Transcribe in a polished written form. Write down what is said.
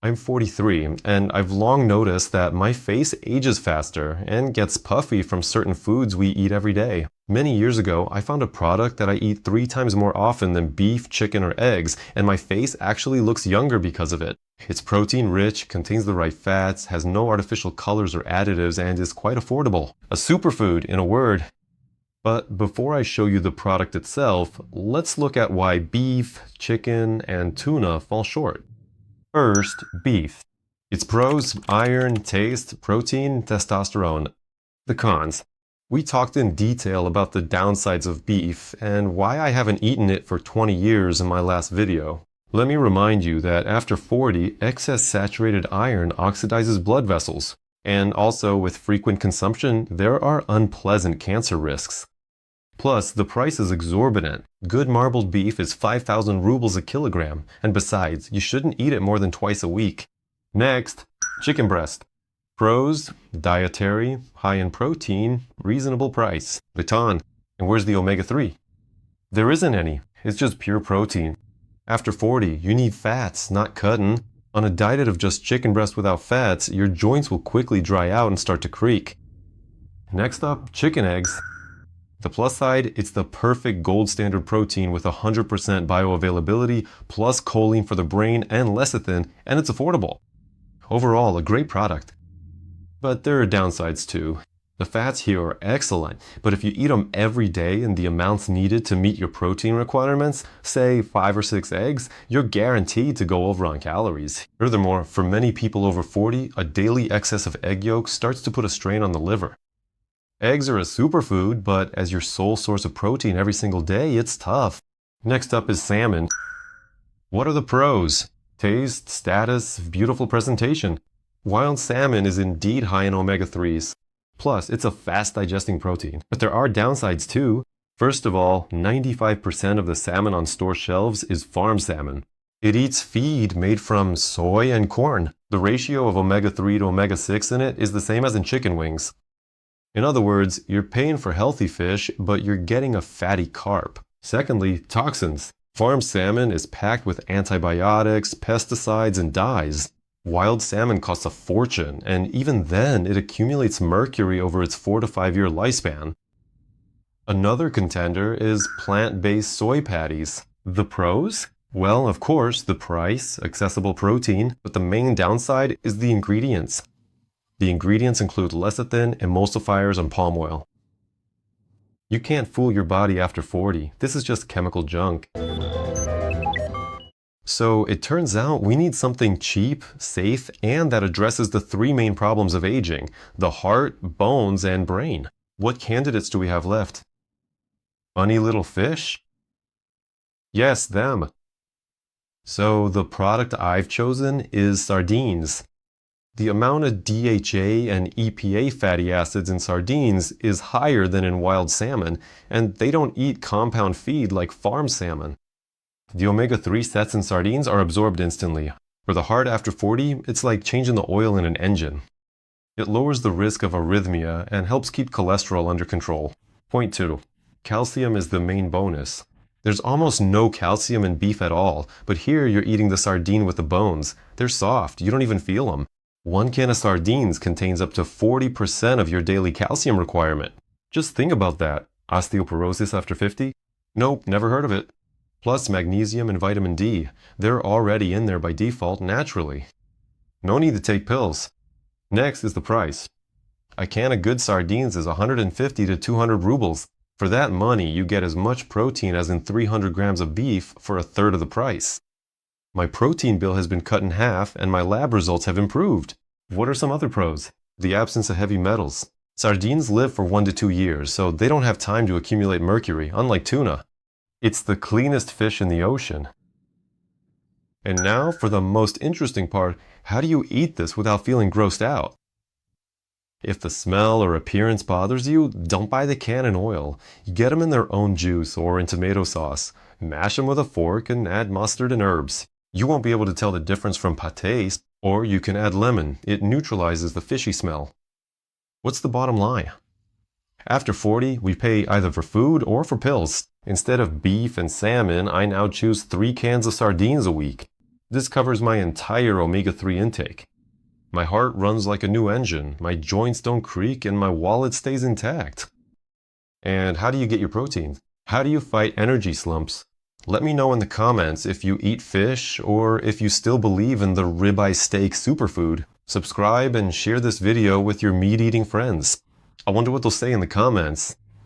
I'm 43, and I've long noticed that my face ages faster and gets puffy from certain foods we eat every day. Many years ago, I found a product that I eat 3 times more often than beef, chicken, or eggs, and my face actually looks younger because of it. It's protein-rich, contains the right fats, has no artificial colors or additives, and is quite affordable. A superfood, in a word. But before I show you the product itself, let's look at why beef, chicken, and tuna fall short. First, beef. Its pros: iron, taste, protein, testosterone. The cons. We talked in detail about the downsides of beef and why I haven't eaten it for 20 years in my last video. Let me remind you that after 40, excess saturated iron oxidizes blood vessels. And also, with frequent consumption, there are unpleasant cancer risks. Plus, the price is exorbitant. Good marbled beef is 5,000 rubles a kilogram, and besides, you shouldn't eat it more than twice a week. Next, chicken breast. Pros: dietary, high in protein, reasonable price. Baton. And where's the omega-3? There isn't any. It's just pure protein. After 40, you need fats, not cutting. On a diet of just chicken breast without fats, your joints will quickly dry out and start to creak. Next up, chicken eggs. The plus side: it's the perfect gold standard protein with 100% bioavailability, plus choline for the brain and lecithin, and it's affordable. Overall, a great product. But there are downsides too. The fats here are excellent, but if you eat them every day in the amounts needed to meet your protein requirements, say 5 or 6 eggs, you're guaranteed to go over on calories. Furthermore, for many people over 40, a daily excess of egg yolks starts to put a strain on the liver. Eggs are a superfood, but as your sole source of protein every single day, it's tough. Next up is salmon. What are the pros? Taste, status, beautiful presentation. Wild salmon is indeed high in omega-3s. Plus, it's a fast-digesting protein. But there are downsides too. First of all, 95% of the salmon on store shelves is farm salmon. It eats feed made from soy and corn. The ratio of omega-3 to omega-6 in it is the same as in chicken wings. In other words, you're paying for healthy fish, but you're getting a fatty carp. Secondly, toxins. Farm salmon is packed with antibiotics, pesticides, and dyes. Wild salmon costs a fortune, and even then, it accumulates mercury over its 4 to 5 year lifespan. Another contender is plant-based soy patties. The pros? Well, of course, the price, accessible protein, but the main downside is the ingredients. The ingredients include lecithin, emulsifiers, and palm oil. You can't fool your body after 40. This is just chemical junk. So it turns out we need something cheap, safe, and that addresses the 3 main problems of aging: the heart, bones, and brain. What candidates do we have left? Funny little fish? Yes, them. So the product I've chosen is sardines. The amount of DHA and EPA fatty acids in sardines is higher than in wild salmon, and they don't eat compound feed like farm salmon. The omega-3 sets in sardines are absorbed instantly. For the heart after 40, it's like changing the oil in an engine. It lowers the risk of arrhythmia and helps keep cholesterol under control. Point 2. Calcium is the main bonus. There's almost no calcium in beef at all, but here you're eating the sardine with the bones. They're soft, you don't even feel them. 1 can of sardines contains up to 40% of your daily calcium requirement. Just think about that. Osteoporosis after 50? Nope, never heard of it. Plus magnesium and vitamin D. They're already in there by default naturally. No need to take pills. Next is the price. A can of good sardines is 150 to 200 rubles. For that money, you get as much protein as in 300 grams of beef for a third of the price. My protein bill has been cut in half, and my lab results have improved. What are some other pros? The absence of heavy metals. Sardines live for 1 to 2 years, so they don't have time to accumulate mercury, unlike tuna. It's the cleanest fish in the ocean. And now for the most interesting part: how do you eat this without feeling grossed out? If the smell or appearance bothers you, don't buy the can in oil. Get them in their own juice or in tomato sauce. Mash them with a fork and add mustard and herbs. You won't be able to tell the difference from pâtés, or you can add lemon. It neutralizes the fishy smell. What's the bottom line? After 40, we pay either for food or for pills. Instead of beef and salmon, I now choose 3 cans of sardines a week. This covers my entire omega-3 intake. My heart runs like a new engine, my joints don't creak, and my wallet stays intact. And how do you get your protein? How do you fight energy slumps? Let me know in the comments if you eat fish or if you still believe in the ribeye steak superfood. Subscribe and share this video with your meat-eating friends. I wonder what they'll say in the comments.